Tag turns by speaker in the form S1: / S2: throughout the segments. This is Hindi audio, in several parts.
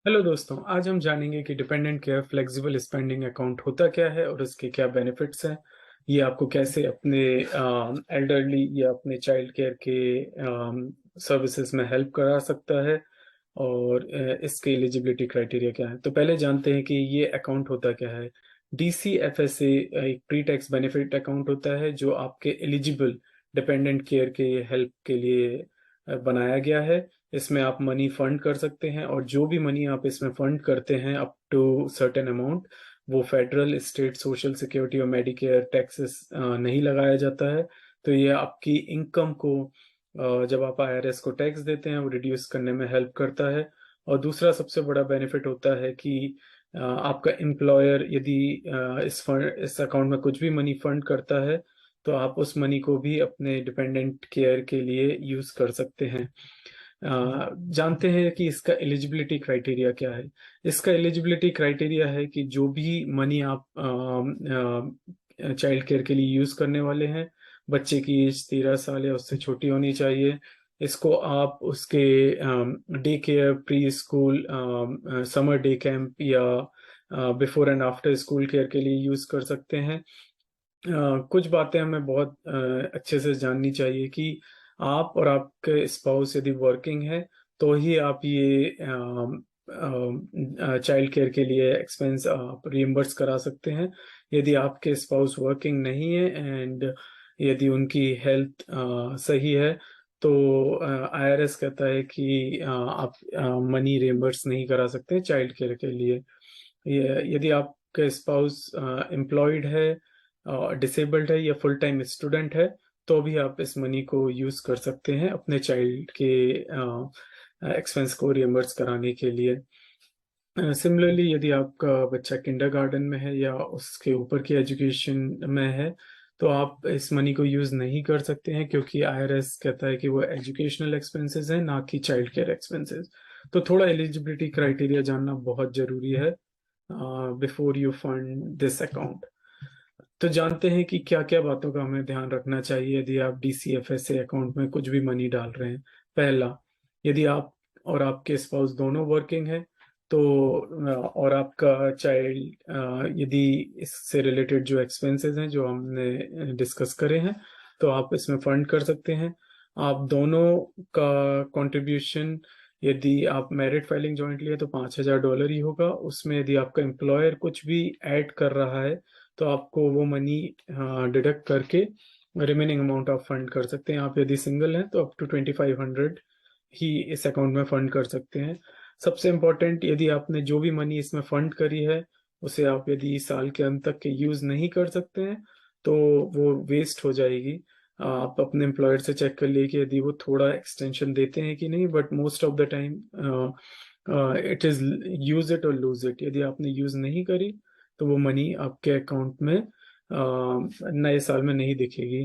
S1: हेलो दोस्तों, आज हम जानेंगे कि dependent care flexible spending account होता क्या है और उसके क्या बेनिफिट्स हैं। ये आपको कैसे अपने एल्डरली या अपने चाइल्ड केयर के सर्विसेज में हेल्प करा सकता है और इसके एलिजिबिलिटी क्राइटेरिया क्या है। तो पहले जानते हैं कि ये अकाउंट होता क्या है। DCFSA एक प्री टैक्स बेनिफिट अकाउंट होता है जो आपके एलिजिबल डिपेंडेंट केयर के हेल्प के लिए बनाया गया है। इसमें आप मनी फंड कर सकते हैं और जो भी मनी आप इसमें फंड करते हैं अप टू सर्टेन अमाउंट, वो फेडरल, स्टेट सोशल सिक्योरिटी और मेडिकेयर टैक्सेस नहीं लगाया जाता है। तो ये आपकी इनकम को जब आप IRS को टैक्स देते हैं वो रिड्यूस करने में हेल्प करता है। और दूसरा सबसे बड़ा बेनिफिट होता है कि आपका एम्प्लॉयर यदि इस अकाउंट में कुछ भी मनी फंड करता है तो आप उस मनी को भी अपने डिपेंडेंट केयर के लिए यूज कर सकते हैं। जानते हैं कि इसका एलिजिबिलिटी क्राइटेरिया क्या है। इसका एलिजिबिलिटी क्राइटेरिया है कि जो भी मनी आप चाइल्ड केयर के लिए यूज करने वाले हैं, बच्चे की एज 13 साल या उससे छोटी होनी चाहिए। इसको आप उसके day care, pre school, summer day camp या before and after school care के लिए यूज कर सकते हैं। कुछ बातें हमें बहुत अच्छे से जाननी चाहिए कि आप और आपके स्पाउस यदि वर्किंग है तो ही आप ये चाइल्ड केयर के लिए एक्सपेंस आप रिइम्बर्स करा सकते हैं। यदि आपके स्पाउस वर्किंग नहीं है एंड यदि उनकी हेल्थ सही है तो IRS कहता है कि आप मनी रिइम्बर्स नहीं करा सकते चाइल्ड केयर के लिए। यदि आपका स्पाउस एम्प्लॉयड है, डिसेबल्ड है या फुल टाइम स्टूडेंट है तो भी आप इस मनी को यूज कर सकते हैं अपने चाइल्ड के एक्सपेंस को रियम्बर्स कराने के लिए। सिमिलरली यदि आपका बच्चा किंडरगार्टन में है या उसके ऊपर की एजुकेशन में है तो आप इस मनी को यूज नहीं कर सकते हैं क्योंकि IRS कहता है कि वो एजुकेशनल एक्सपेंसेस हैं ना कि चाइल्ड केयर एक्सपेंसेस। तो थोड़ा एलिजिबिलिटी क्राइटेरिया जानना बहुत जरूरी है before you fund this account. तो जानते हैं कि क्या क्या बातों का हमें ध्यान रखना चाहिए यदि आप DCFSA अकाउंट में कुछ भी मनी डाल रहे हैं। पहला, यदि आप और आपके स्पाउस दोनों वर्किंग है तो और आपका चाइल्ड यदि इससे रिलेटेड जो एक्सपेंसेस हैं जो हमने डिस्कस करे हैं तो आप इसमें फंड कर सकते हैं। आप दोनों का कंट्रीब्यूशन, यदि आप मैरिड फाइलिंग जॉइंटली है तो $5,000 ही होगा। उसमें यदि आपका एम्प्लॉयर कुछ भी ऐड कर रहा है तो आपको वो मनी डिडक्ट करके रिमेनिंग अमाउंट आप फंड कर सकते हैं। आप यदि सिंगल हैं तो अप टू 2500 ही इस अकाउंट में फंड कर सकते हैं। सबसे इम्पोर्टेंट, यदि आपने जो भी मनी इसमें फंड करी है उसे आप यदि साल के अंत तक के यूज नहीं कर सकते हैं तो वो वेस्ट हो जाएगी। आप अपने एम्प्लॉयर से चेक कर लिए कि यदि वो थोड़ा एक्सटेंशन देते हैं कि नहीं, but most of the time it is use it और लूज इट। यदि आपने यूज नहीं करी तो वो मनी आपके अकाउंट में नए साल में नहीं दिखेगी।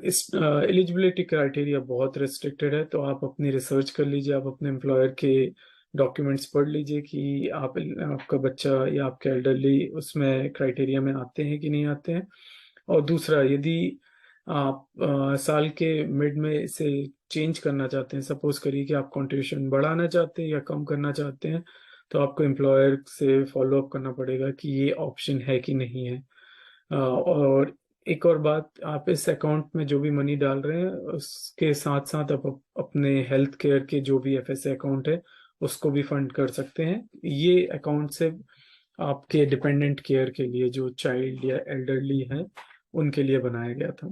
S1: इस एलिजिबिलिटी क्राइटेरिया बहुत रिस्ट्रिक्टेड है तो आप अपनी रिसर्च कर लीजिए, आप अपने एम्प्लॉयर के डॉक्यूमेंट्स पढ़ लीजिए कि आपका बच्चा या आपके एल्डरली उसमें क्राइटेरिया में आते हैं कि नहीं आते हैं। और दूसरा, यदि आप साल के मिड में इसे चेंज करना चाहते हैं, सपोज करिए कि आप कंट्रीब्यूशन बढ़ाना चाहते हैं या कम करना चाहते हैं, तो आपको एम्प्लॉयर से फॉलो अप करना पड़ेगा कि ये ऑप्शन है कि नहीं है। और एक और बात, आप इस अकाउंट में जो भी मनी डाल रहे हैं उसके साथ साथ आप अपने हेल्थ केयर के जो भी FSA अकाउंट है उसको भी फंड कर सकते हैं। ये अकाउंट से आपके डिपेंडेंट केयर के लिए जो चाइल्ड या एल्डरली हैं उनके लिए बनाया गया था।